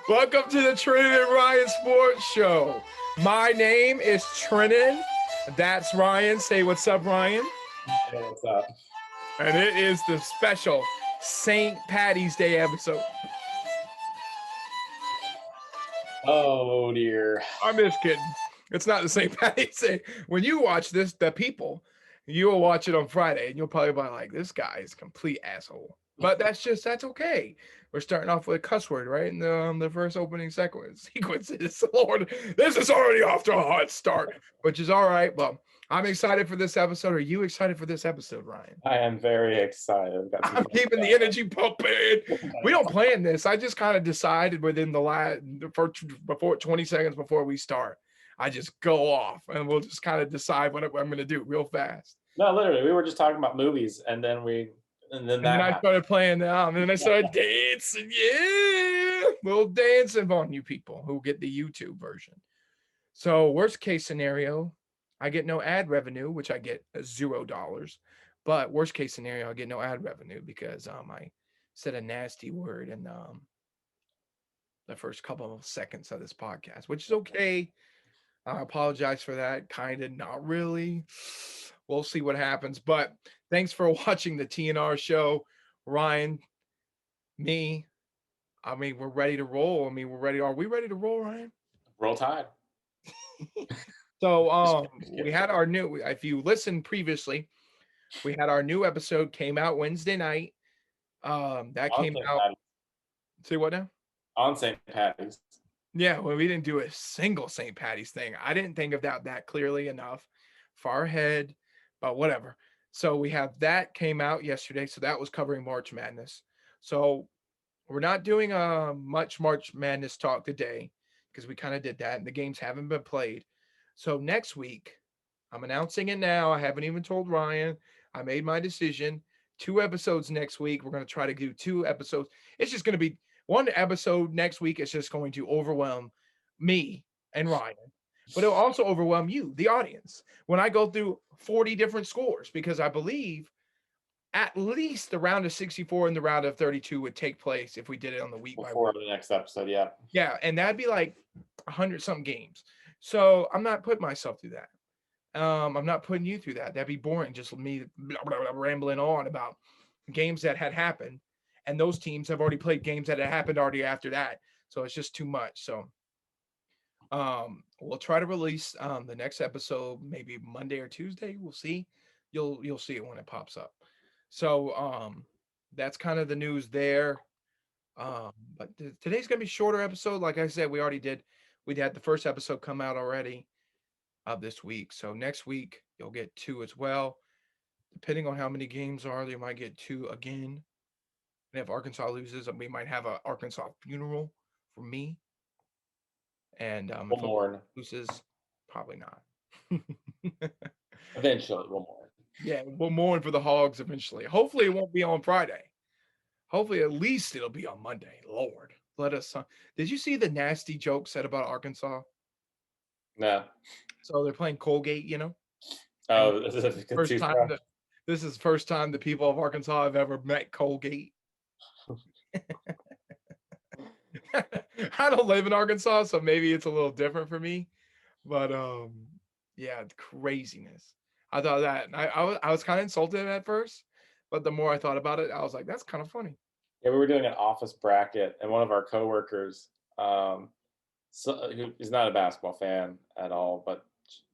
Welcome to the Trennon and Ryan Sports Show. My name is Trennon. That's Ryan. Say what's up, Ryan. Hey, what's up? And it is the special St. Patty's Day episode. Oh dear. I'm just kidding. It's not the St. Patty's Day. When you watch this, the people, you will watch it on Friday and you'll probably be like, this guy is a complete asshole. But that's okay. We're starting off with a cuss word, right? In the first opening sequence. Lord, this is already off to a hot start, which is all right. Well, I'm excited for this episode. Are you excited for this episode, Ryan? I am very excited. I'm keeping the energy pumping. We don't plan this. I just kind of decided within before 20 seconds before we start. I just go off and we'll just kind of decide what I'm going to do real fast. No, literally, we were just talking about movies, and then I started playing and then I started dancing. Yeah, little dancing on you people who get the YouTube version. So worst case scenario, I get no ad revenue, which I get $0. But worst case scenario, I get no ad revenue because I said a nasty word in the first couple of seconds of this podcast, which is okay. I apologize for that. Kind of, not really. We'll see what happens. But thanks for watching the TNR show, Ryan, me. I mean, we're ready to roll. I mean, we're ready. Are we ready to roll, Ryan? Roll Tide. So we had our new, if you listened previously, we had our new episode came out Wednesday night. That came out. See what now? On St. Patty's. Yeah, well, we didn't do a single St. Patty's thing. I didn't think of that clearly enough. Far ahead, but whatever. So we have that came out yesterday. So that was covering March Madness. So we're not doing much March Madness talk today because we kind of did that and the games haven't been played. So next week, I'm announcing it now. I haven't even told Ryan. I made my decision. 2 episodes next week. We're going to try to do 2 episodes. It's just going to be one episode next week. Is just going to overwhelm me and Ryan, but it'll also overwhelm you, the audience, when I go through 40 different scores, because I believe at least the round of 64 and the round of 32 would take place if we did it on the week before the next episode. Yeah. Yeah. And that'd be like 100 something games. So I'm not putting myself through that. I'm not putting you through that. That'd be boring. Just me rambling on about games that had happened. And those teams have already played games that had happened already after that. So it's just too much. So we'll try to release the next episode maybe Monday or Tuesday. We'll see. You'll see it when it pops up. So that's kind of the news there. But today's gonna be a shorter episode. Like I said, we had the first episode come out already of this week. So next week you'll get 2 as well. Depending on how many games are, they might get 2 again. And if Arkansas loses, we might have an Arkansas funeral for me. And if mourn. Loses, probably not. Eventually, we'll mourn. Yeah, we'll mourn for the Hogs eventually. Hopefully, it won't be on Friday. Hopefully, at least it'll be on Monday. Lord, let us. Did you see the nasty joke said about Arkansas? No. So they're playing Colgate, you know. Oh, this is the first time the people of Arkansas have ever met Colgate. I don't live in Arkansas, so maybe it's a little different for me. But yeah, craziness. I thought that I was kind of insulted at first, but the more I thought about it, I was like, that's kind of funny. Yeah, we were doing an office bracket, and one of our coworkers, who is not a basketball fan at all, but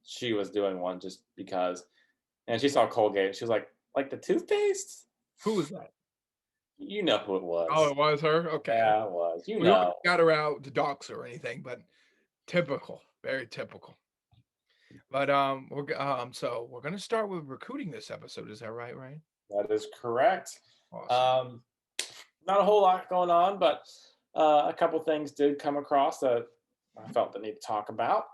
she was doing one just because, and she saw Colgate. She was like the toothpaste? Who was that? You know who it was. Oh, it was her? Okay. Yeah, it was. We got her out to dox her or anything, but typical, very typical. But so we're gonna start with recruiting this episode. Is that right, Ryan? That is correct. Awesome. Not a whole lot going on, but a couple things did come across that I felt the need to talk about.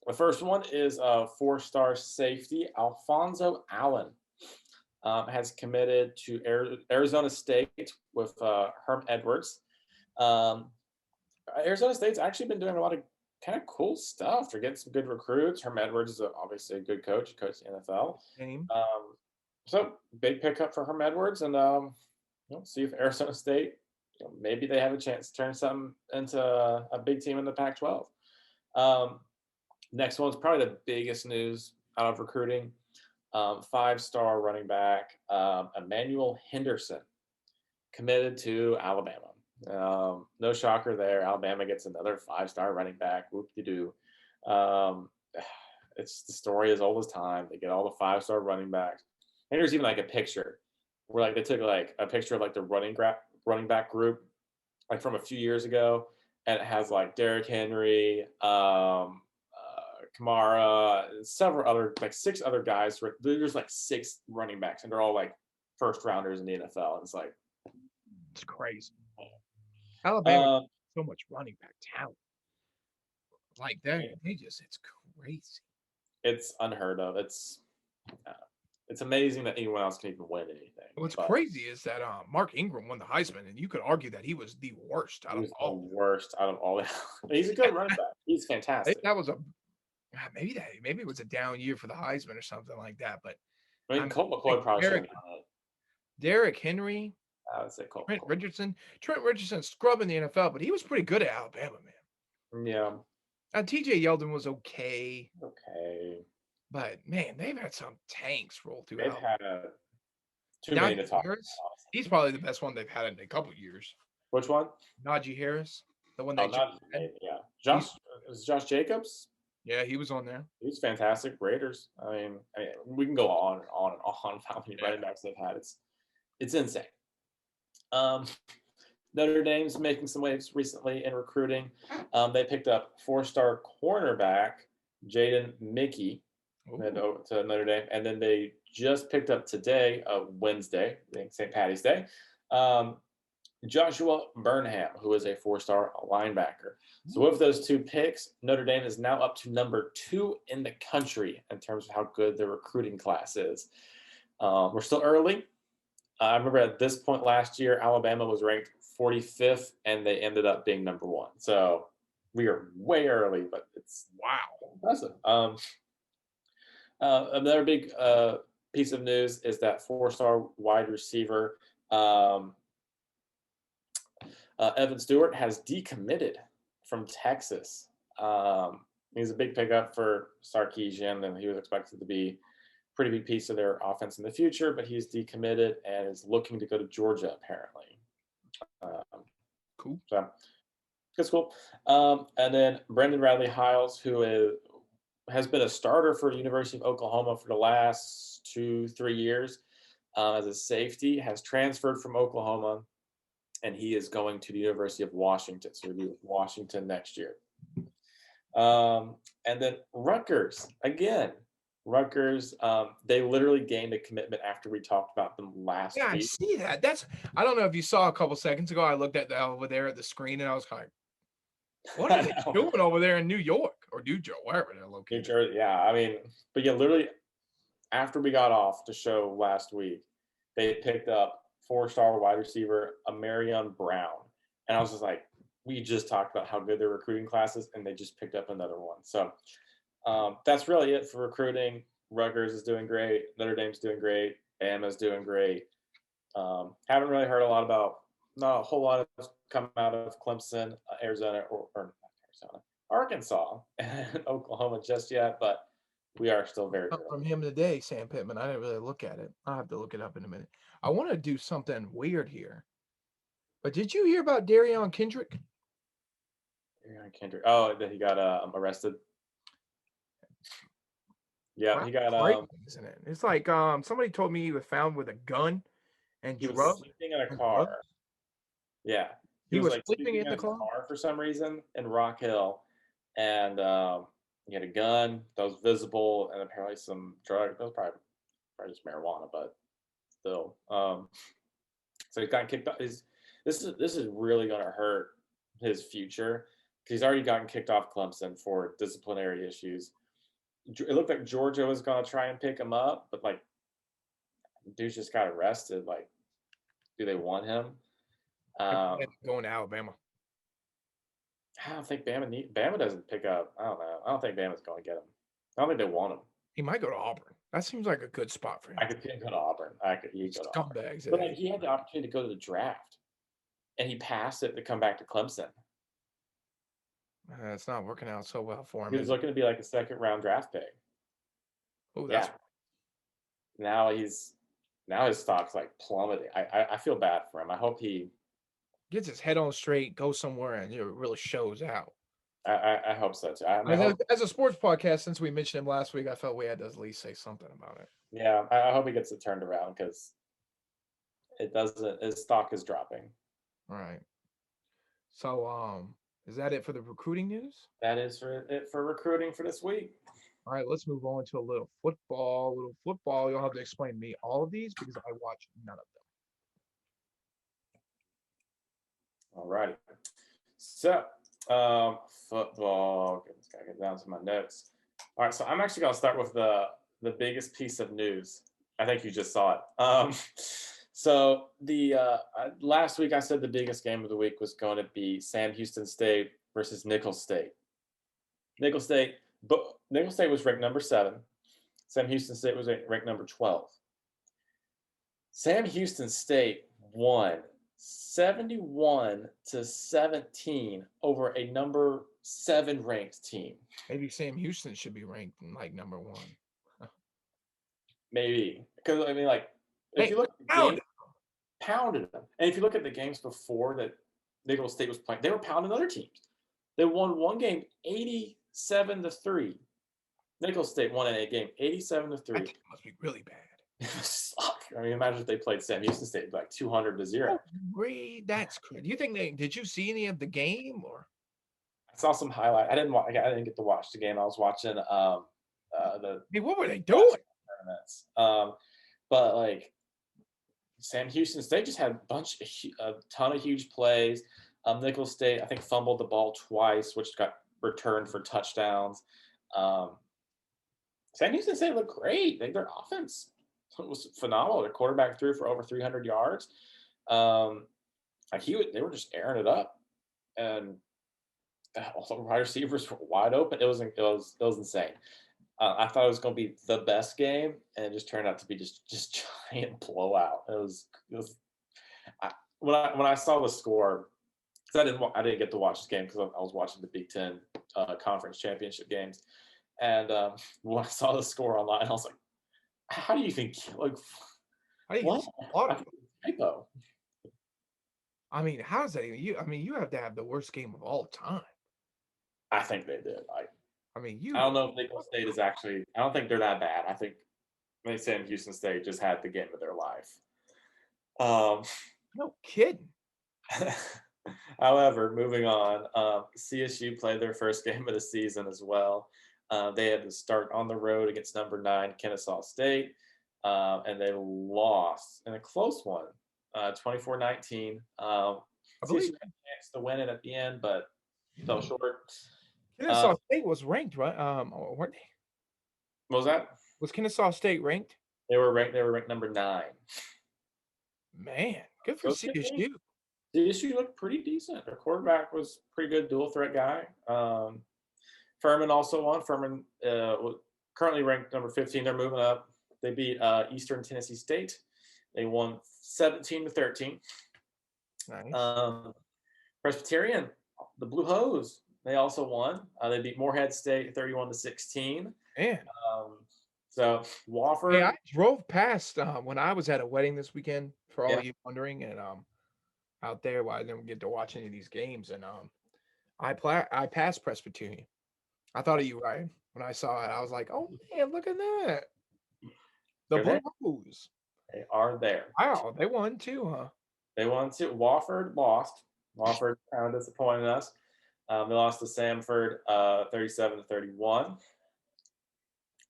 The first one is 4-star safety Alfonso Allen. Has committed to Arizona State with Herm Edwards. Arizona State's actually been doing a lot of kind of cool stuff. They're getting some good recruits. Herm Edwards is obviously a good coach. He coached the NFL. So big pickup for Herm Edwards, and See if Arizona State, maybe they have a chance to turn something into a big team in the Pac-12. Um, Next one's probably the biggest news out of recruiting. Five-star running back Emmanuel Henderson committed to Alabama. No shocker there. Alabama gets another five-star running back. Whoop-de-doo. Um, it's the story as old as time. They get all the five-star running backs. And there's even like a picture where like they took like a picture of like the running back group like from a few years ago, and it has like Derrick Henry, Kamara, and several other like six other guys. There's like six running backs, and they're all like first rounders in the NFL. And it's like It's crazy. Alabama uh, so much running back talent. Like that, it's crazy. it's unheard of. Uh, it's amazing that anyone else can even win anything. What's But crazy is that Mark Ingram won the Heisman, and you could argue that he was the worst out he of was the all. worst out of all. He's a good running back. He's fantastic. That was a maybe it was a down year for the Heisman or something like that. But I I mean, mean, Colt McCoy like probably should have done it. Derrick Henry, I would say Colt Trent McCoy. Richardson. Trent Richardson scrubbing the NFL, but he was pretty good at Alabama, man. Yeah. TJ Yeldon was okay, Okay. but man, they've had some tanks roll through They've Alabama. had too many to Najee talk Harris, about. he's probably the best one they've had in a couple years. Which one? Najee Harris, the one Oh, they just not had. yeah. Josh is Josh Jacobs. Yeah, he was on there. He's fantastic. Raiders. I mean, we can go on and on and on of how many running backs they've had. It's insane. Um, Notre Dame's making some waves recently in recruiting. They picked up four-star cornerback Jaden Mickey to Notre Dame, and then they just picked up today, Wednesday, I think St. Patty's Day, Joshua Burnham, who is a four-star linebacker. So with those two picks, Notre Dame is now up to number 2 in the country in terms of how good their recruiting class is. We're still early. I remember at this point last year, Alabama was ranked 45th, and they ended up being number 1. So we are way early, but it's Wow. impressive. Another big piece of news is that four-star wide receiver Evan Stewart has decommitted from Texas. He's a big pickup for Sarkisian, and he was expected to be a pretty big piece of their offense in the future, but he's decommitted and is looking to go to Georgia, apparently. Cool. So that's cool. And then Brendan Radley Hiles, who has been a starter for University of Oklahoma for the last 2-3 years as a safety, has transferred from Oklahoma, and he is going to the University of Washington. So he'll be with Washington next year. And then Rutgers, again. Rutgers, they literally gained a commitment after we talked about them last week. I see that. I don't know if you saw a couple seconds ago, I looked at over there at the screen, and I was kind of what are they doing over there in New York or New Jersey, wherever they're located? New Jersey, yeah. I mean, but yeah, literally after we got off the show last week, they picked up four-star wide receiver Amarion Brown. And I was just like, we just talked about how good their recruiting class is, and they just picked up another one. So that's really it for recruiting. Rutgers is doing great. Notre Dame's doing great. Bama's doing great. Haven't really heard not a whole lot of come out of Clemson, Arizona, or not Arizona, Arkansas, and Oklahoma just yet, but we are still very early. From him today, Sam Pittman. I didn't really look at it. I'll have to look it up in a minute. I want to do something weird here. But did you hear about Darion Kendrick? Darion Kendrick. Oh, that he got arrested. Yeah, he got isn't it? It's like somebody told me he was found with a gun and he was drugged. sleeping in a car. Yeah. He was like sleeping in the car for some reason in Rock Hill, and he had a gun that was visible, and apparently some drug. That was probably just marijuana, but still. So he got kicked off. This is really going to hurt his future because he's already gotten kicked off Clemson for disciplinary issues. It looked like Georgia was going to try and pick him up, but like, dude just got arrested. Like, do they want him? Going to Alabama. I don't think Bama doesn't pick up. I don't know. I don't think Bama's going to get him. I don't think they want him. He might go to Auburn. That seems like a good spot for I him. could see him go to Auburn. He'd go to Auburn. Scumbags at But like FU. he had the opportunity to go to the draft, and he passed it to come back to Clemson. It's not working out so well for He him, was is it? looking to be like a second round draft pick. Oh, Yeah. that's Now his stock's like plummeting. I feel bad for him. I hope he gets his head on straight, goes somewhere, and it really shows out. I hope so too. I As a, hope as a sports podcast, since we mentioned him last week, I felt we had to at least say something about it. yeah, I hope he gets it turned around because it doesn't his stock is dropping. All right. So, is that it for the recruiting news? That is for it for recruiting for this week. All right, let's move on to a little football. Little football. You'll have to explain to me all of these because I watch none of All righty. So football. Just gotta get down to my notes. All right, so I'm actually gonna start with the biggest piece of news. I think you just saw it. So the last week I said the biggest game of the week was going to be Sam Houston State versus Nicholls State. Nicholls State, but Nicholls State was ranked number 7. Sam Houston State was ranked number 12. Sam Houston State won 71-17 over a number 7 ranked team. Maybe Sam Houston should be ranked in like number 1. Maybe because I mean, like, if Hey, you look at the pound game, pounded them, and if you look at the games before that Nicholls State was playing, they were pounding other teams. They won one game 87-3. Nicholls State won a game 87-3. that team must be really bad. Suck. I mean, imagine if they played Sam Houston State like 200-0. Oh, great. That's crazy. Do you think did you see any of the game or? I saw some highlight. I didn't get to watch the game. I was watching the Hey, what were they doing? tournaments. But like Sam Houston State just had a ton of huge plays. Nicholls State, I think, fumbled the ball twice, which got returned for touchdowns. Sam Houston State looked great. Their offense was phenomenal. Their quarterback threw for over 300 yards. They were just airing it up, and all the wide receivers were wide open. It was insane. I thought it was going to be the best game, and it just turned out to be just giant blowout. When I saw the score, because I didn't get to watch the game because I was watching the Big Ten conference championship games, and when I saw the score online, I was like, "How do you think? Like, How do you what? get a lot of- Typo." I mean, how is that even? You have to have the worst game of all time. I think they did. I mean, I don't know if Nicholls State is actually. I don't think they're that bad. I think Sam Houston State just had the game of their life. No kidding. However, moving on, CSU played their first game of the season as well. They had to start on the road against number 9 Kennesaw State, and they lost in a close one, 24-19. I believe CSU had a chance to win it at the end, but fell short. Kennesaw State was ranked, right? Weren't they? What was that? Was Kennesaw State ranked? They were ranked number 9. Man, good for Okay. CSU. CSU looked pretty decent. Their quarterback was pretty good, dual threat guy. Furman also won. Furman currently ranked number 15. They're moving up. They beat Eastern Tennessee State. They won 17-13. Nice. Presbyterian, the Blue Hose, they also won. They beat Morehead State 31-16. Man. So Wofford. Hey, I drove past when I was at a wedding this weekend, for all Yeah. of you wondering, and out there why I didn't get to watch any of these games, and I passed Presbyterian. I thought of you, Ryan, when I saw it. I was like, oh man, look at that. The Blue Hose. They are there. Wow, they won too, huh? They won too. Wofford lost. Wofford kind of disappointed us. They lost to Samford 37-31.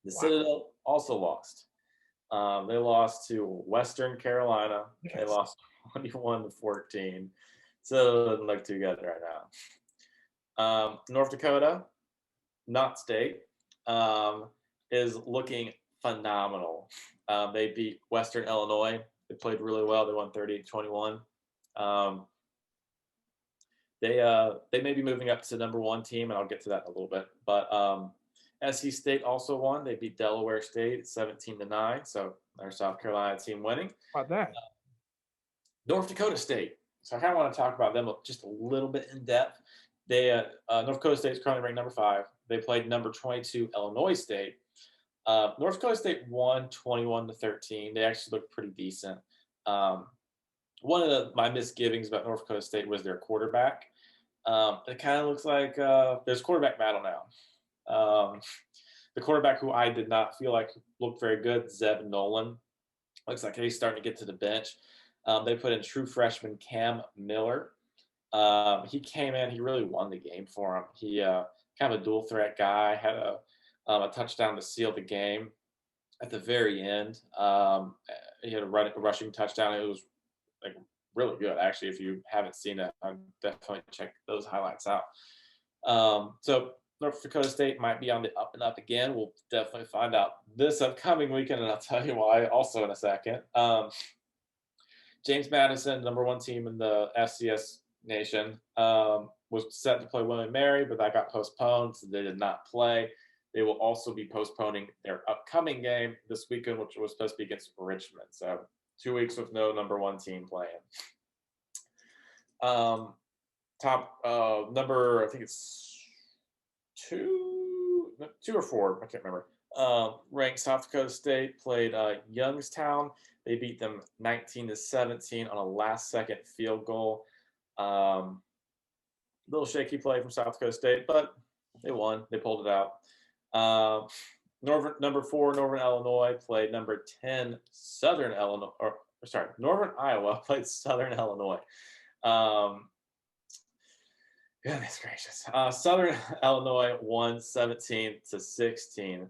The Citadel also lost. They lost to Western Carolina. They lost 21-14. So it doesn't look too good right now. North Dakota, not state, is looking phenomenal. They beat Western Illinois. They played really well. They won 38-21. They may be moving up to number 1 team, and I'll get to that in a little bit. But SC State also won. They beat Delaware State 17-9. So our South Carolina team winning. How about that? North Dakota State. So I kind of want to talk about them just a little bit in depth. They North Dakota State is currently ranked number 5. They played number 22 Illinois State. North Dakota State won 21-13. They actually looked pretty decent. One of my misgivings about North Dakota State was their quarterback. It kind of looks like there's quarterback battle now. The quarterback who I did not feel like looked very good, Zeb Nolan, looks like he's starting to get to the bench. They put in true freshman Cam Miller. He came in, he really won the game for him. He kind of a dual threat guy, had a touchdown to seal the game at the very end. He had a rushing touchdown. It was like really good, actually. If you haven't seen it, I'd definitely check those highlights out. So North Dakota State might be on the up and up again. We'll definitely find out this upcoming weekend, and I'll tell you why also in a second. James Madison, number 1 team in the FCS nation, was set to play William & Mary, but that got postponed, so they did not play. They will also be postponing their upcoming game this weekend, which was supposed to be against Richmond. So 2 weeks with no number 1 team playing. Top number, I think it's 2 or 4, I can't remember. Ranked South Dakota State played Youngstown. They beat them 19-17 on a last-second field goal. Little shaky play from South Dakota State, but they won. They pulled it out. Number 4, Northern Illinois played number 10, Southern Illinois. Northern Iowa played Southern Illinois. Goodness gracious. Southern Illinois won 17-16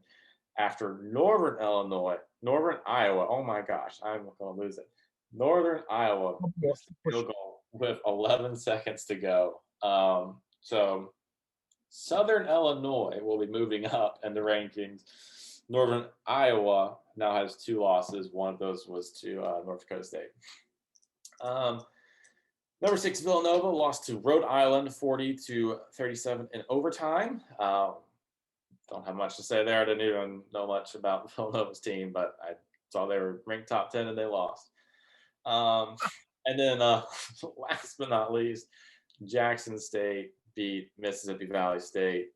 after Northern Iowa, oh my gosh, I'm going to lose it. Northern Iowa missed the field goal with 11 seconds to go. So Southern Illinois will be moving up in the rankings. Northern Iowa now has 2 losses. One of those was to North Dakota State. Number 6, Villanova lost to Rhode Island 40-37 in overtime. Don't have much to say there. I didn't even know much about Villanova's team, but I saw they were ranked top 10 and they lost. And then last but not least, Jackson State beat Mississippi Valley State.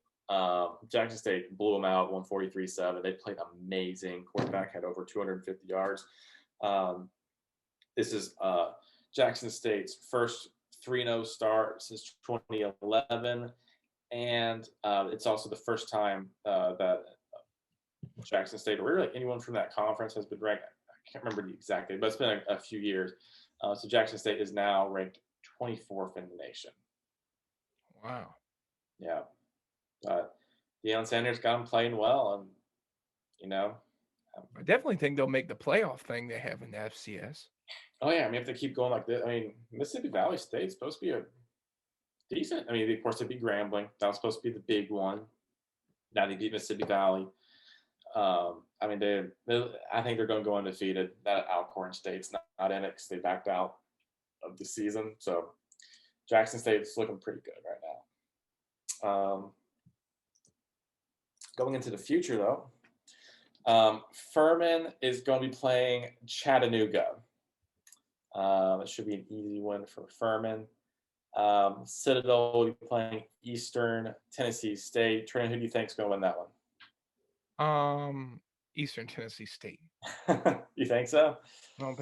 Jackson State blew them out 143-7. They played amazing. Quarterback had over 250 yards. This is Jackson State's first 3-0 start since 2011. And it's also the first time that Jackson State, or really anyone from that conference, has been ranked. I can't remember the exact date, but it's been a few years. So Jackson State is now ranked 24th in the nation. Wow. Yeah. Deion Sanders got them playing well, and I definitely think they'll make the playoff thing they have in the FCS. Oh yeah, I mean if they keep going like this, I mean Mississippi Valley State's supposed to be a decent. I mean, of course, they beat Grambling. That was supposed to be the big one. Now they beat Mississippi Valley. I mean, I think they're going to go undefeated. That Alcorn State's not in it because they backed out of the season. So Jackson State's looking pretty good right now. Going into the future, though, Furman is going to be playing Chattanooga. It should be an easy win for Furman. Citadel will be playing Eastern Tennessee State. Trennon, who do you think is going to win that one? Eastern Tennessee State. You think so? I don't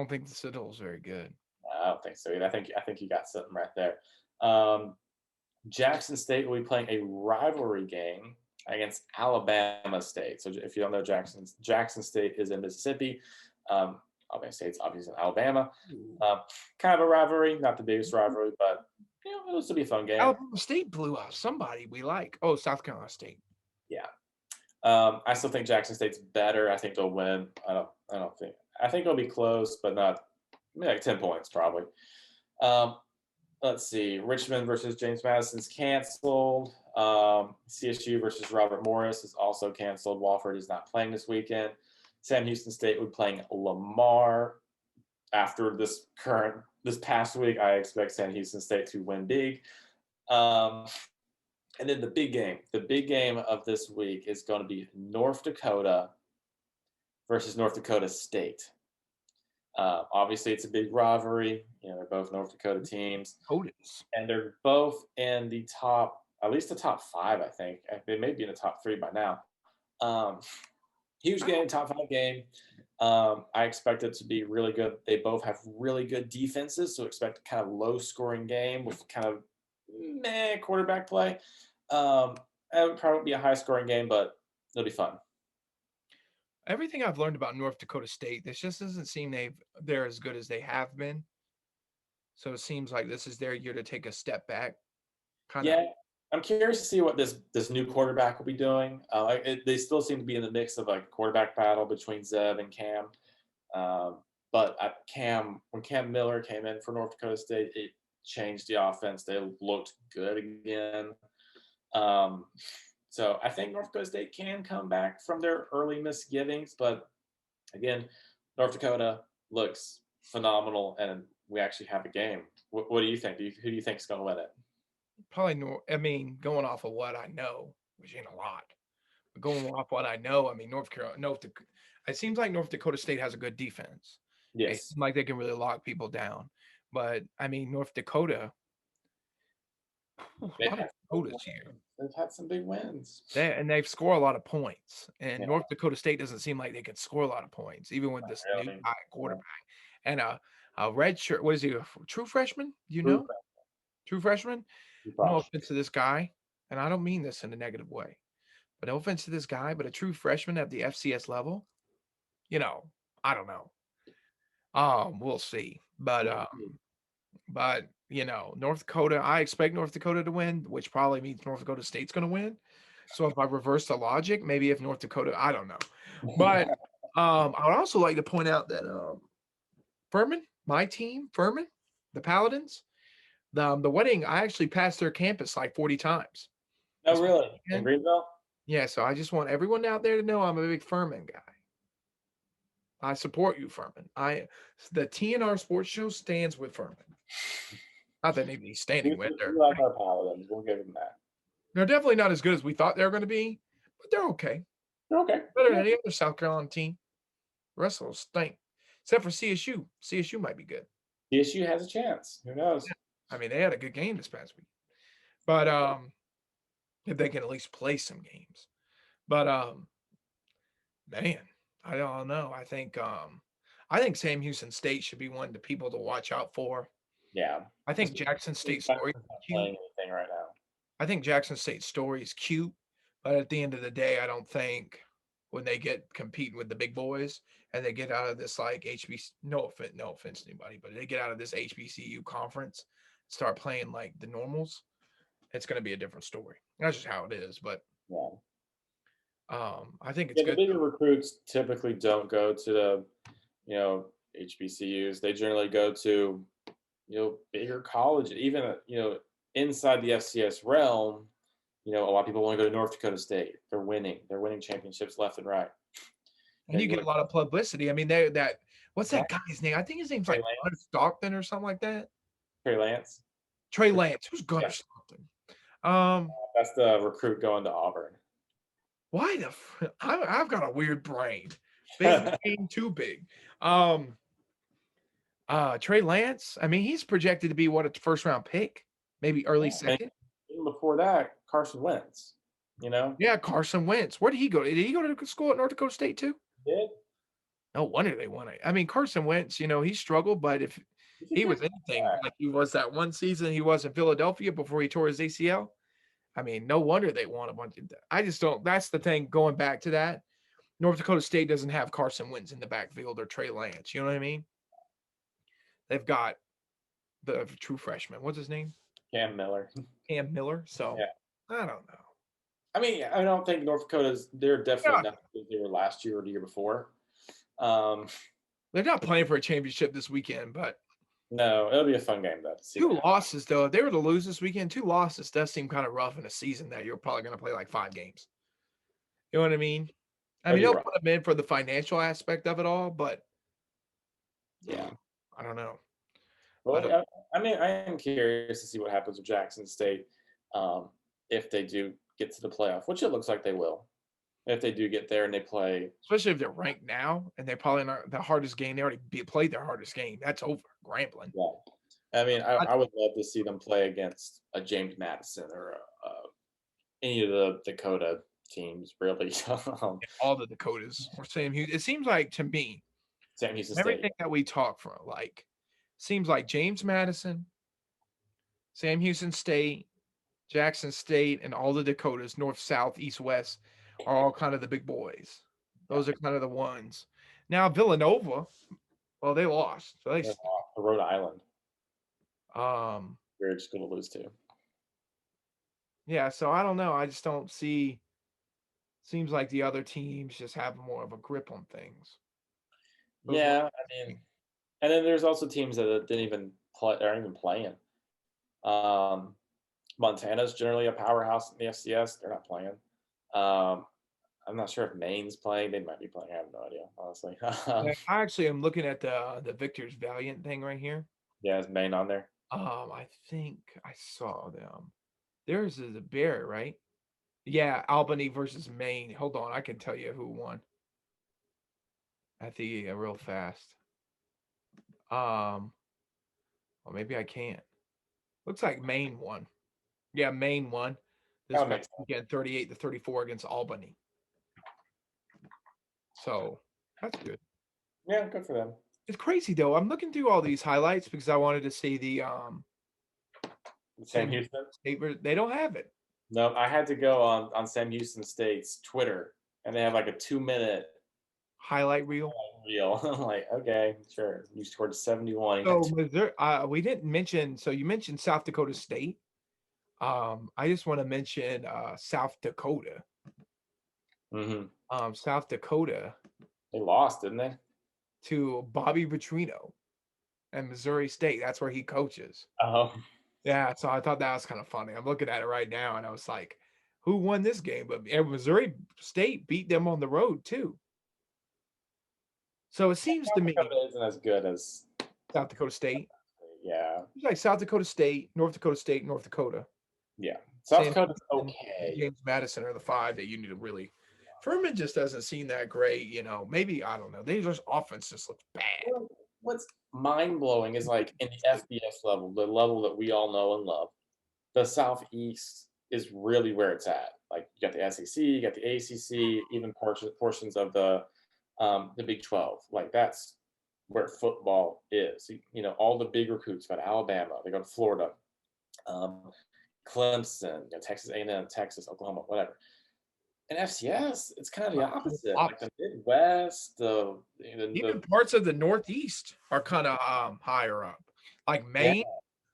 think the Citadel is very good. I don't think so either. I think you got something right there. Jackson State will be playing a rivalry game against Alabama State. So if you don't know, Jackson State is in Mississippi. Alabama State's obviously in Alabama. Kind of a rivalry, not the biggest rivalry, but this will be a fun game. Alabama State blew out somebody we like. Oh, South Carolina State. Yeah. I still think Jackson State's better. I think they'll win. I think it'll be close, but not like 10 points probably. Let's see. Richmond versus James Madison's canceled. CSU versus Robert Morris is also canceled. Wofford is not playing this weekend. Sam Houston State will be playing Lamar. After this past week, I expect Sam Houston State to win big. And then the big game of this week is going to be North Dakota versus North Dakota State. Obviously, it's a big rivalry. They're both North Dakota teams, Dakotas. and they're both in the top, at least the top five, I think. They may be in the top three by now. Um, Huge game, top five game. I expect it to be really good. They both have really good defenses, so expect kind of low scoring game with kind of meh quarterback play. It would probably be a high scoring game, but it'll be fun. Everything I've learned about North Dakota State, this just doesn't seem they're as good as they have been. So it seems like this is their year to take a step back. Kind of Yeah, I'm curious to see what this new quarterback will be doing. They still seem to be in the mix of like quarterback battle between Zeb and Cam. Um, but when Cam Miller came in for North Dakota State, it changed the offense. They looked good again. Um, so I think North Dakota State can come back from their early misgivings, but again, North Dakota looks phenomenal, and we actually have a game. What do you think? Who do you think is going to win it? probably I mean, going off of what I know, which ain't a lot, but going off what I know, I mean, it seems like North Dakota State has a good defense. It Yes, seems like they can really lock people down. But I mean, North Dakota, a they've lot of had some big Dakotas here. wins. They've had some big wins. They've scored a lot of points, and Yeah, North Dakota State doesn't seem like they can score a lot of points, even with this new really. guy Yeah. quarterback and a red shirt. What is he? A true freshman? You True know, true freshman. No freshman. offense to this guy, and I don't mean this in a negative way, but no offense to this guy, but a true freshman at the FCS level, you know, I don't know. We'll see, but North Dakota. I expect North Dakota to win, which probably means North Dakota State's going to win. So if I reverse the logic, maybe if North Dakota, I don't know. But I would also like to point out that Furman, my team, Furman, the Paladins, the wedding, I actually passed their campus like 40 times No, this really. In weekend. Greenville? Yeah, so I just want everyone out there to know I'm a big Furman guy. I support you, Furman. The TNR Sports Show stands with Furman. Not that anybody's standing with. We like our Paladins. We'll give them that. They're definitely not as good as we thought they were going to be, but they're okay. They're okay. Better than Yeah. any other South Carolina team. The rest of them stink, except for CSU. CSU might be good. TSU has a chance. Who knows? I mean, they had a good game this past week, but if they can at least play some games. But man, I don't know. I think Sam Houston State should be one of the people to watch out for. Yeah. I think Jackson State's story is Not cute. playing anything right now. I think Jackson State's story is cute, but at the end of the day, I don't think when they get competing with the big boys and they get out of this like HBC, no offense to anybody, but they get out of this HBCU conference, start playing like the normals, it's going to be a different story. That's just how it is. But Yeah. I think it's Yeah, the good. bigger recruits typically don't go to the, HBCUs. They generally go to, bigger college. Even, inside the FCS realm, a lot of people want to go to North Dakota State. They're winning. They're winning championships left and right. And you You get a look lot of publicity. I mean, they that what's at that guy's name? I think his name's Trey like Gunnar Lance. Stockton or something like that. Trey Lance. Trey Lance. Who's Gunnar Yeah, Stockton? Um, that's the recruit going to Auburn. why I've got a weird brain. Big brain, too big. Um, Trey Lance. I mean, he's projected to be what a first round pick, maybe early I mean, second. even before that, Carson Wentz. You know, Yeah, Carson Wentz. Where did he go? Did he go to school at North Dakota State too? did No wonder they won it. I mean, Carson Wentz, he struggled, but if he's a he good was anything quarterback. like he was that one season he was in Philadelphia before he tore his ACL, I mean, no wonder they won a bunch of that. I just don't. That's the thing. Going back to that, North Dakota State doesn't have Carson Wentz in the backfield or Trey Lance. You know what I mean? They've got the true freshman. What's his name? Cam Miller. Cam Miller. So Yeah. I don't know. I mean, I don't think North Dakota's. They're definitely Yeah, not as they were last year or the year before. Um, they're not playing for a championship this weekend, but no, it'll be a fun game though to see. two losses though. If they were to lose this weekend, two losses does seem kind of rough in a season that you're probably going to play like 5 games. You know what I mean? I It'll mean, be they'll rough. put them in for the financial aspect of it all, but Yeah. I don't know. Well, But I mean, I am curious to see what happens with Jackson State. Um, if they do get to the playoff, which it looks like they will. If they do get there and they play, especially if they're ranked now and they're probably not the hardest game. They already played their hardest game. That's over. Grambling. yeah. I mean, I, I would love to see them play against a James Madison or any of the Dakota teams, really. all the Dakotas or Sam Houston. It seems like to me, Sam Houston State. everything that we talk from, like, seems like James Madison, Sam Houston State, Jackson State, and all the Dakotas, north, south, east, west, are all kind of the big boys. Yeah, Those are kind of the ones. Now Villanova, well, they lost. So they they're off to Rhode Island. um We're just going to lose to. yeah, so I don't know. I just don't see seems like the other teams just have more of a grip on things. Those were Yeah, I mean, and then there's also teams that didn't even play, aren't even playing. Um, Montana's generally a powerhouse in the FCS. They're not playing. Um, I'm not sure if Maine's playing. They might be playing. I have no idea, honestly. yeah, I actually am looking at the Victor's Valiant thing right here. Yeah, is Maine on there? I think I saw them. Theirs is a bear, right? Yeah, Albany versus Maine. Hold on, I can tell you who won at the real fast. Well, maybe I can't. Looks like Maine won. Yeah, Maine won That this would past make sense. weekend, 38-34 against Albany. So that's good. Yeah, good for them. It's crazy though. I'm looking through all these highlights because I wanted to see the Sam Sam Houston? State. They don't have it. No, I had to go on Sam Houston State's Twitter, and they have like a 2-minute Highlight reel. reel. I'm like, okay, sure. You scored 71. You got So Missouri, we didn't mention. So you mentioned South Dakota State. I just want to mention South Dakota. Mhm. South Dakota They lost, didn't they? to Bobby Petrino and Missouri State. That's where he coaches. Oh, Yeah, so I thought that was kind of funny. I'm looking at it right now, and I was like, "Who won this game?" But Missouri State beat them on the road too. So it seems to me Dakota isn't as good as. South Dakota State, Yeah, it's like South Dakota State, North Dakota. yeah. South Sam Dakota's Houston, okay. James Madison are the five that you need to really. Furman just doesn't seem that great, Maybe I don't know. They just offense just looks bad. What's mind blowing is like in the FBS level, the level that we all know and love. The Southeast is really where it's at. Like you got the SEC, you got the ACC, even portions of the Big 12. Like that's where football is. All the big recruits go to Alabama, they go to Florida, um, Clemson, Texas A&M, Texas, Oklahoma, whatever. In FCS, it's kind of the opposite. Like the Midwest, Even parts of the Northeast are kind of higher up, like yeah, Maine.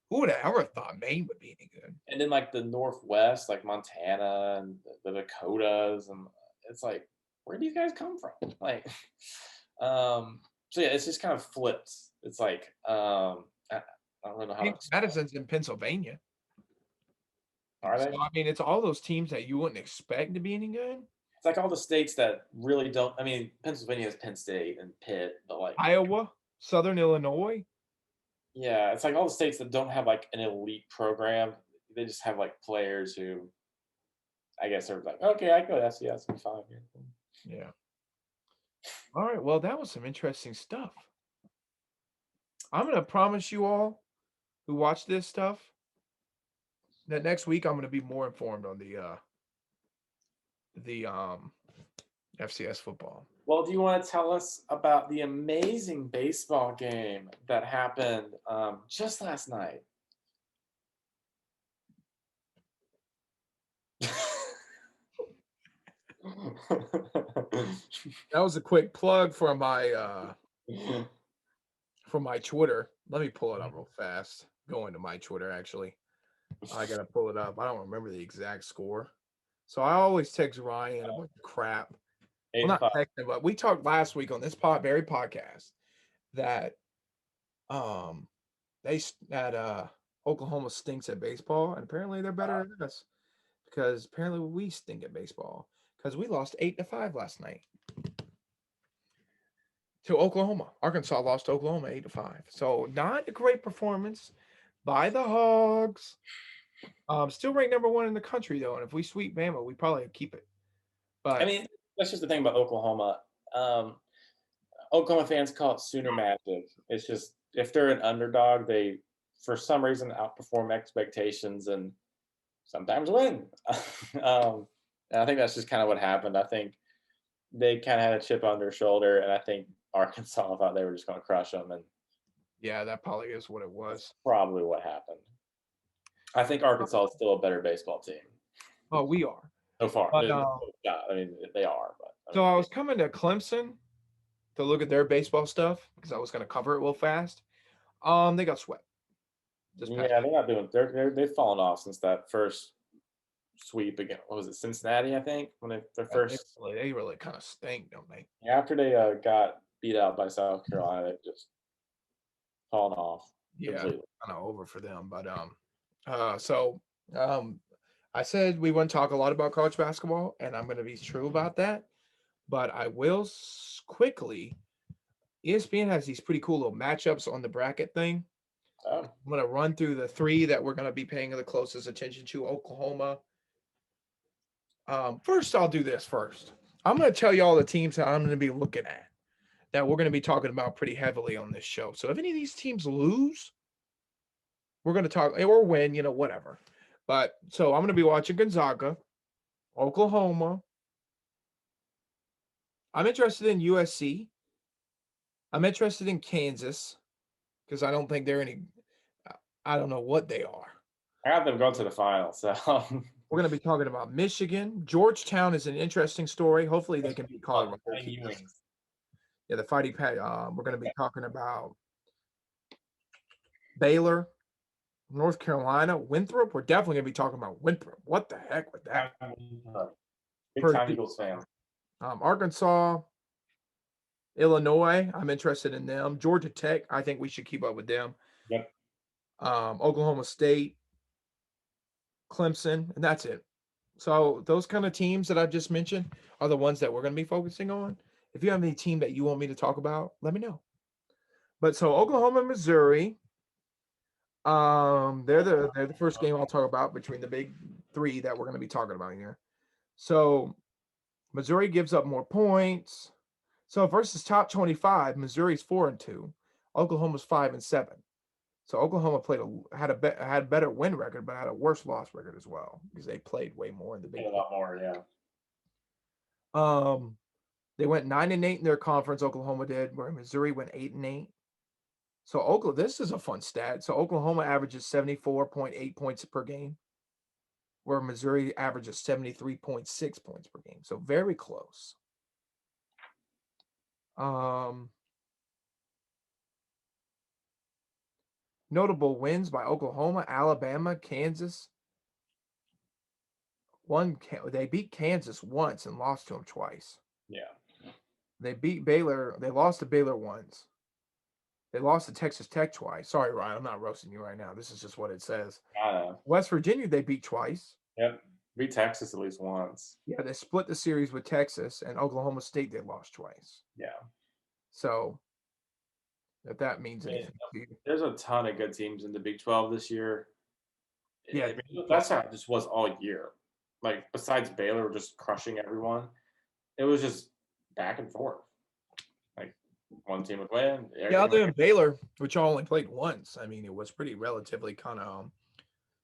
Who would have ever thought Maine would be any good? and then like the Northwest, like Montana and the Dakotas, and it's like, where do you guys come from? Like, so yeah, it's just kind of flips. It's like, I don't really know how to James explain. Madison's in Pennsylvania. Are So they? I mean, it's all those teams that you wouldn't expect to be any good. It's like all the states that really don't. I mean, Pennsylvania has Penn State and Pitt, but like, Iowa, Southern Illinois. yeah, it's like all the states that don't have like an elite program. They just have like players who, I guess, are like, okay, I go to FCS, I'm fine here. Yeah. All right. Well, that was some interesting stuff. I'm gonna promise you all who watch this stuff that next week I'm gonna be more informed on the FCS football. Well, do you want to tell us about the amazing baseball game that happened just last night? That was a quick plug for my Twitter. Let me pull it up real fast. Going to my Twitter actually. I gotta pull it up. I don't remember the exact score. So I always text Ryan a bunch of crap. Well, not 8-5. text him, but we talked last week on this very podcast that Oklahoma stinks at baseball, and apparently they're better than us because apparently we stink at baseball because we lost 8-5 last night to Oklahoma. Arkansas lost to Oklahoma 8-5. So not a great performance by the Hogs. Still ranked number one in the country though, and if we sweep Bama, we probably keep it. I But mean, that's just the thing about Oklahoma. Oklahoma fans call it Sooner Magic. It's just if they're an underdog, they for some reason outperform expectations and sometimes win. um, and I think that's just kind of what happened. I think they kind of had a chip on their shoulder, and I think Arkansas thought they were just going to crush them, and yeah, that probably is what it that's was. probably what happened. I think Arkansas is still a better baseball team Oh, we are. so far. But Yeah, I mean they are, but I so mean I was coming to Clemson to look at their baseball stuff because I was going to cover it real fast. They got swept this past yeah, they're not doing. They've fallen off since that first sweep again. What was it, Cincinnati? I think when their week. first They really kind of stink, don't they? after they got beat out by South Carolina, they've just fallen off Yeah, completely. kind of over for them. But so um, I said we wouldn't talk a lot about college basketball, and I'm going to be true about that. But I will quickly. ESPN has these pretty cool little matchups on the bracket thing. Oh, I'm going to run through the three that we're going to be paying the closest attention to. Oklahoma. First, I'll do this first. I'm going to tell you all the teams that I'm going to be looking at that we're going to be talking about pretty heavily on this show. So if any of these teams lose, we're going to talk or win, whatever. But so I'm going to be watching Gonzaga, Oklahoma. I'm interested in USC. I'm interested in Kansas because I don't think they're any. I don't know what they are. I got them going to the final, so We're going to be talking about Michigan. Georgetown is an interesting story. Hopefully, they can beat Colorado. Yeah, the Fighting Pat. We're going to be talking about Baylor, North Carolina, Winthrop. We're definitely going to be talking about Winthrop. What the heck with that? Big time Purdue, Eagles fan. Arkansas, Illinois. I'm interested in them. Georgia Tech. I think we should keep up with them. Yep. Oklahoma State, Clemson, and that's it. So those kind of teams that I've just mentioned are the ones that we're going to be focusing on. If you have any team that you want me to talk about, let me know. But so Oklahoma, Missouri, they're the first game I'll talk about between the big three that we're going to be talking about here. So Missouri gives up more points. So versus top 25, Missouri's 4-2, Oklahoma's 5-7. So Oklahoma had a better win record, but had a worse loss record as well because they played way more in the Big A lot more, yeah. They went 9-8 in their conference. Oklahoma did, where Missouri went 8-8. So Oklahoma, this is a fun stat. So Oklahoma averages 74.8 points per game, where Missouri averages 73.6 points per game. So very close. Notable wins by Oklahoma, Alabama, Kansas. They beat Kansas once and lost to them twice. Yeah. They beat Baylor. They lost to Baylor once. They lost to Texas Tech twice. Sorry, Ryan, I'm not roasting you right now. This is just what it says. I know. West Virginia, they beat twice. Yep. Beat Texas at least once. Yeah, they split the series with Texas, and Oklahoma State, they lost twice. Yeah. So, if that means anything to you. There's a ton of good teams in the Big 12 this year. Yeah. I mean, that's how it just was all year. Like, besides Baylor just crushing everyone, it was just back and forth. Like, one team would win. Yeah, other than Baylor, which only played once. I mean, it was pretty relatively kind of.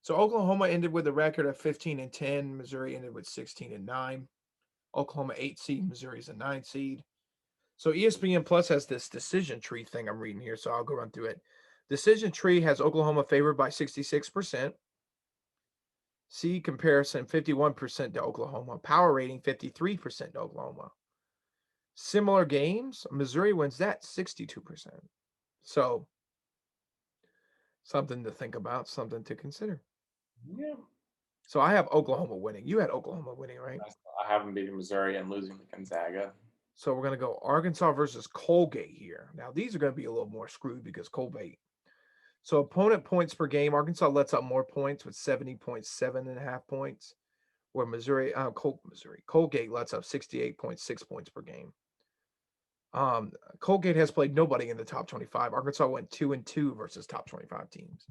So Oklahoma ended with a record of 15-10. Missouri ended with 16-9. Oklahoma 8 seed. Missouri's a 9 seed. So ESPN Plus has this decision tree thing I'm reading here, so I'll go run through it. Decision tree has Oklahoma favored by 66%. Seed comparison 51% to Oklahoma. Power rating 53% to Oklahoma. Similar games, Missouri wins that 62%. So something to think about, something to consider. Yeah. So I have Oklahoma winning. You had Oklahoma winning, right? I have them beating Missouri and losing to Gonzaga. So we're going to go Arkansas versus Colgate here. Now, these are going to be a little more screwed because Colgate. So opponent points per game, Arkansas lets up more points with 70.7.5 points, where Colgate lets up 68.6 points per game. Colgate has played nobody in the top 25. Arkansas went 2-2 versus top 25 teams.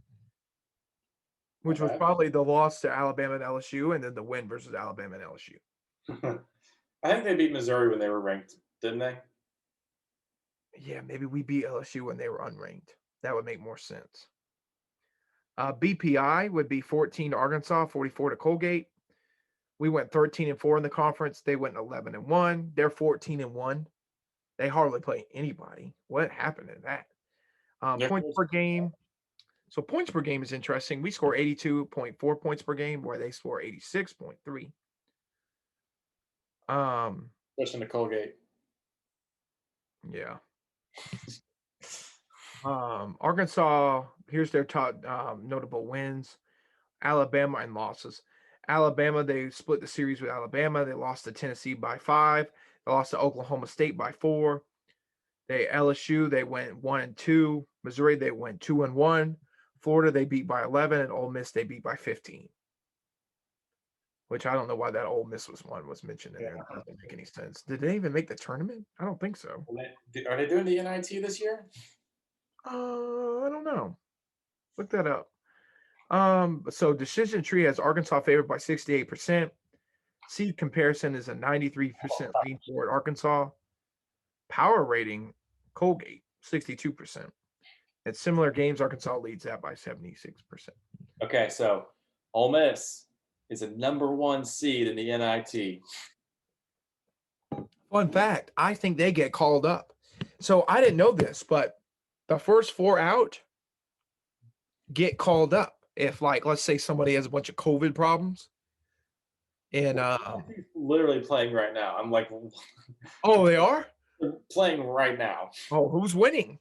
which was Okay. probably the loss to Alabama and LSU, and then the win versus Alabama and LSU. I think they beat Missouri when they were ranked, didn't they? Yeah, maybe we beat LSU when they were unranked. That would make more sense. BPI would be 14 to Arkansas, 44 to Colgate. We went 13-4 in the conference. They went 11-1. They're 14-1. They hardly play anybody. What happened to that? They're Points per game. So points per game is interesting. We score 82.4 points per game, where they score 86.3. pushing to Colgate. Yeah. Arkansas, here's their top notable wins. Alabama and losses. Alabama, they split the series with Alabama. They lost to Tennessee by 5. They lost to Oklahoma State by 4. LSU, they went 1-2. Missouri, they went 2-1. Florida, they beat by 11, and Ole Miss, they beat by 15. Which I don't know why that Ole Miss was mentioned in there. That doesn't make any sense. Did they even make the tournament? I don't think so. Are they doing the NIT this year? I don't know. Look that up. So decision tree has Arkansas favored by 68%. Seed comparison is a 93% lean toward Arkansas. Power rating, Colgate, 62%. At similar games, Arkansas leads that by 76%. Okay, so Ole Miss is a #1 seed in the NIT. Fun fact, I think they get called up. So I didn't know this, but the first 4 out get called up. If, like, let's say somebody has a bunch of COVID problems. And literally playing right now. I'm like, oh, they are? playing right now. Oh, who's winning?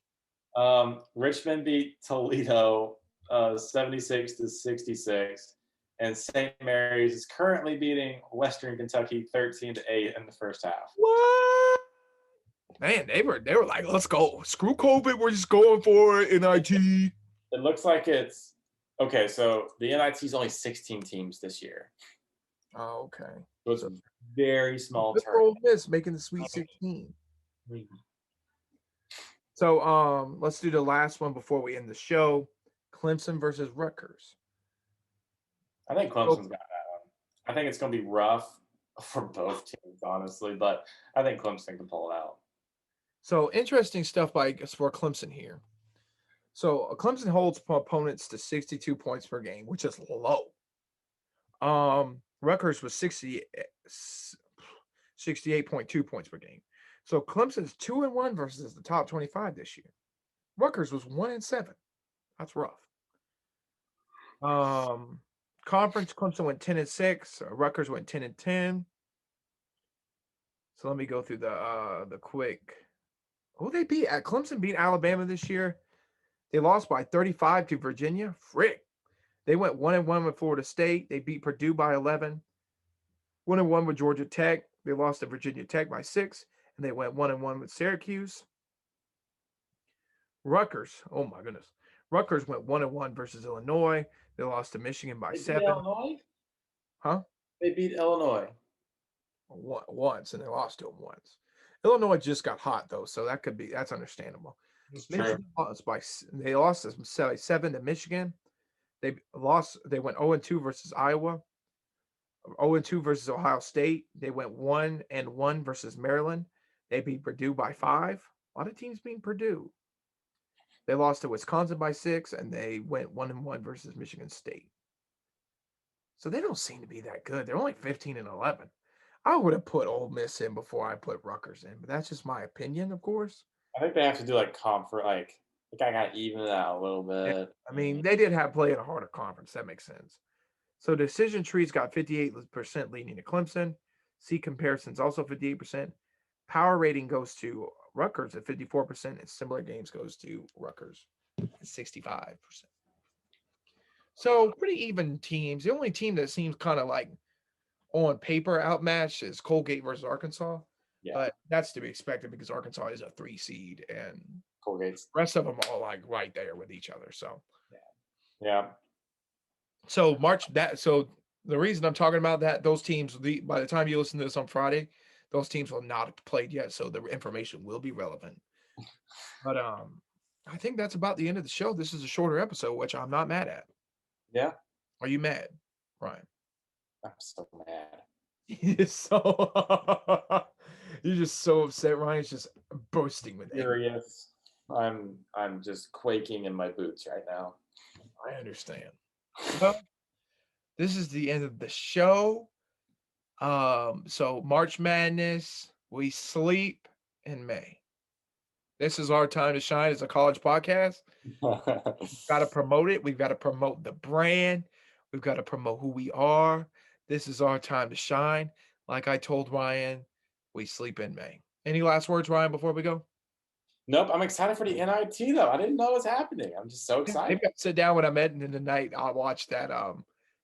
Richmond beat Toledo 76-66, and St. Mary's is currently beating Western Kentucky 13-8 in the first half. What? Man, they were like, let's go. Screw COVID. We're just going for it. NIT. It looks like it's okay. So the NIT is only 16 teams this year. Oh, okay. So it's a very small Good for Ole Miss making the Sweet 16. So let's do the last one before we end the show. Clemson versus Rutgers. I think Clemson's got that one. I think it's going to be rough for both teams, honestly, but I think Clemson can pull it out. So interesting stuff for Clemson here. So Clemson holds opponents to 62 points per game, which is low. Rutgers was 68.2 points per game. So Clemson's 2-1 versus the top 25 this year. Rutgers was 1-7. That's rough. Conference, Clemson went 10-6. Rutgers went 10-10. So let me go through the quick. Who they beat? Clemson beat Alabama this year. They lost by 35 to Virginia. Frick. They went 1-1 with Florida State. They beat Purdue by 11. 1-1 with Georgia Tech. They lost to Virginia Tech by 6. And they went 1-1 with Syracuse. Rutgers. Oh my goodness. Rutgers went 1-1 versus Illinois. They lost to Michigan by 7. Illinois? Huh? They beat Illinois. Once, and they lost to them once. Illinois just got hot though, so that's understandable. Michigan they lost 7 to Michigan. They went 0-2 versus Iowa. 0-2 versus Ohio State. They went 1-1 versus Maryland. They beat Purdue by 5. A lot of teams beat Purdue. They lost to Wisconsin by 6, and they went 1-1 versus Michigan State. So they don't seem to be that good. They're only 15-11. I would have put Ole Miss in before I put Rutgers in, but that's just my opinion, of course. I think they have to do like I got to even it out a little bit. Yeah, I mean, they did have play in a harder conference. That makes sense. So decision trees got 58% leaning to Clemson. C comparisons also 58%. Power rating goes to Rutgers at 54%, and similar games goes to Rutgers at 65%. So pretty even teams. The only team that seems kind of like on paper outmatched is Colgate versus Arkansas. Yeah. But that's to be expected because Arkansas is a 3 seed and Colgate's the rest of them are like right there with each other. So yeah. So the reason I'm talking about that, those teams, by the time you listen to this on Friday, those teams will not have played yet, so the information will be relevant. But I think that's about the end of the show. This is a shorter episode, which I'm not mad at. Yeah. Are you mad, Ryan? I'm so mad. You're so you're just so upset. Ryan's just bursting with anger. Furious. I'm just quaking in my boots right now. I understand. Well, this is the end of the show. So March Madness, we sleep in May. This is our time to shine as a college podcast. Got to promote it. We've got to promote the brand. We've got to promote who we are. This is our time to shine. Like I told Ryan, we sleep in May. Any last words, Ryan, before we go? Nope, I'm excited for the NIT though. I didn't know it was happening. I'm just so Yeah, excited. maybe I'll sit down when I'm editing tonight. I'll watch that.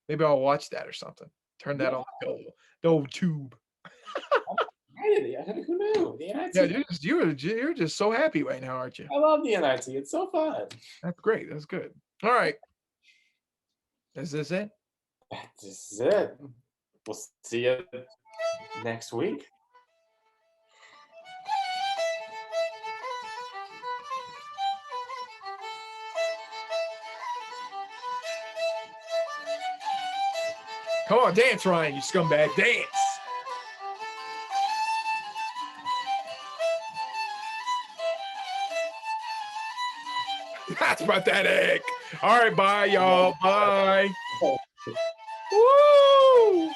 Maybe I'll watch that or something. Turn that Yeah, on the old tube. excited. Who knew? The Yeah, NIT. you're just so happy right now, aren't you? I love the NIT. It's so fun. That's great. That's good. All right. Is this it? This is it. We'll see you next week. Come on, dance, Ryan, you scumbag. Dance. That's pathetic. All right, bye, y'all. Bye. Woo!